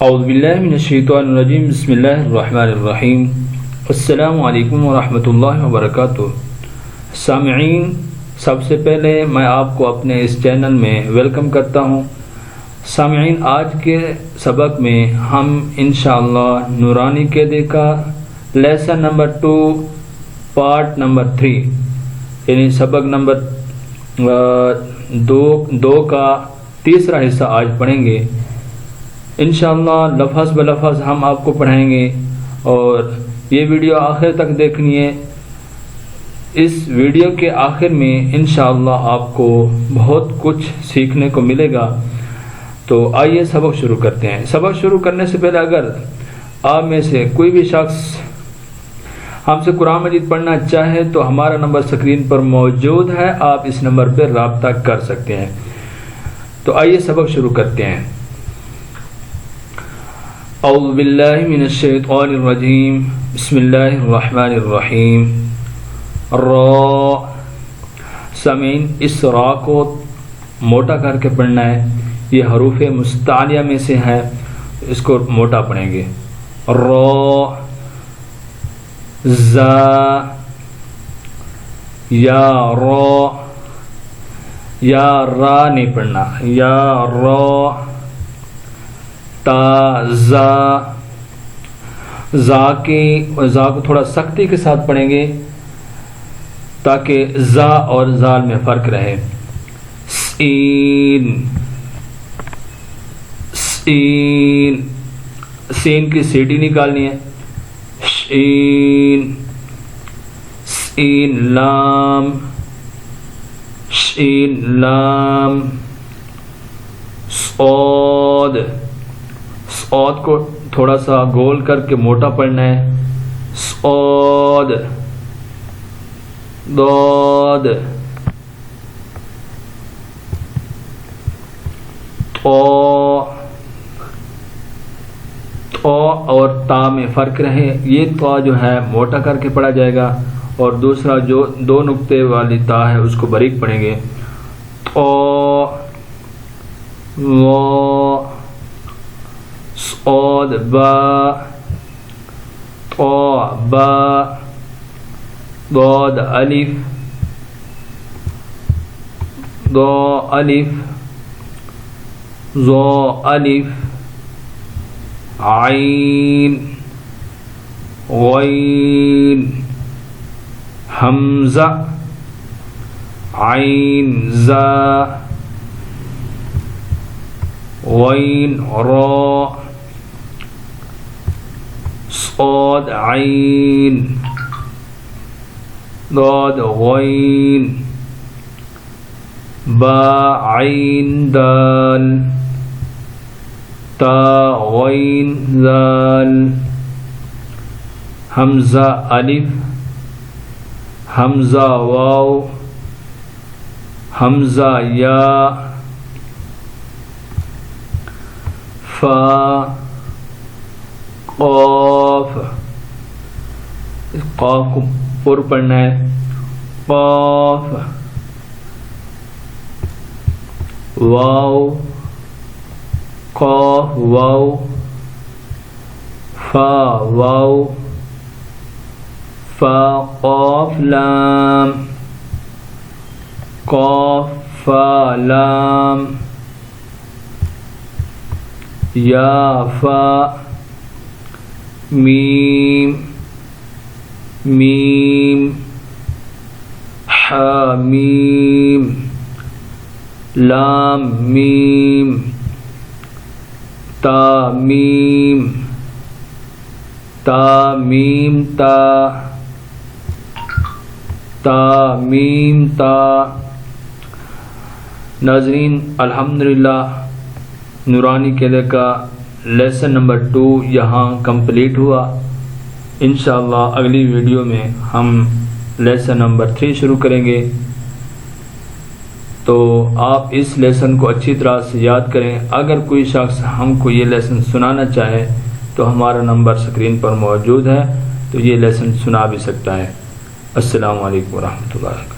اعوذ باللہ من الشیطان الرجیم بسم اللہ الرحمن الرحیم السلام علیکم ورحمۃ اللہ وبرکاتہ۔ سامعین، سب سے پہلے میں آپ کو اپنے اس چینل میں ویلکم کرتا ہوں۔ سامعین، آج کے سبق میں ہم انشاءاللہ نورانی قاعدے کا لیسن نمبر 2 پارٹ نمبر 3 یعنی سبق نمبر 2 کا تیسرا حصہ آج پڑھیں گے۔ انشاءاللہ لفظ بلفظ ہم آپ کو پڑھائیں گے اور یہ ویڈیو آخر تک دیکھنی ہے۔ اس ویڈیو کے آخر میں انشاءاللہ آپ کو بہت کچھ سیکھنے کو ملے گا۔ تو آئیے سبق شروع کرتے ہیں۔ سبق شروع کرنے سے پہلے اگر آپ میں سے کوئی بھی شخص ہم سے قرآن مجید پڑھنا چاہے تو ہمارا نمبر اسکرین پر موجود ہے، آپ اس نمبر پر رابطہ کر سکتے ہیں۔ تو آئیے سبق شروع کرتے ہیں۔ اعوذ باللہ من الشیطان الرجیم بسم اللہ الرحمن الرحیم۔ را، سامعین اس را کو موٹا کر کے پڑھنا ہے، یہ حروف مستعلیہ میں سے ہے، اس کو موٹا پڑھیں گے۔ را، زا، یا را، یا را نہیں پڑھنا، یا را، تا، زا، زا کو تھوڑا سختی کے ساتھ پڑھیں گے تاکہ زا اور زال میں فرق رہے۔ سین، سین، سین کی سیٹی نکالنی ہے۔ شین، سین، لام، شین، لام، صاد، صاد کو تھوڑا سا گول کر کے موٹا پڑھنا ہے۔ صاد، ضاد، طا اور تا میں فرق رہے، یہ طا جو ہے موٹا کر کے پڑھا جائے گا اور دوسرا جو 2 نقطے والی تا ہے اس کو باریک پڑھیں گے۔ طا، وا، صاد، با، طا، با، ضاد، الف، ضا، الف، ظا، الف، عین، غین، حمزہ، عین، زا، غین، را، صاد، عین، ضاد، غین، با، عین، دال، تا، غین، زال، حمزہ، الف، حمزہ، واو، حمزہ، یا، فا، قاف، قاف کو پر پڑھنا ہے۔ قاف، واو، قاف، واو، فا، واو، فا، قاف، لام، قاف، فا، لام، یا، فا، میم، میم، حا، میم، لام، میم، تا، میم، تا، میم، تا، تا، میم، تا۔ ناظرین، الحمدللہ نورانی قاعدے کا لیسن نمبر 2 یہاں کمپلیٹ ہوا۔ انشاءاللہ اگلی ویڈیو میں ہم لیسن نمبر 3 شروع کریں گے۔ تو آپ اس لیسن کو اچھی طرح سے یاد کریں۔ اگر کوئی شخص ہم کو یہ لیسن سنانا چاہے تو ہمارا نمبر اسکرین پر موجود ہے، تو یہ لیسن سنا بھی سکتا ہے۔ السلام علیکم ورحمۃ اللہ۔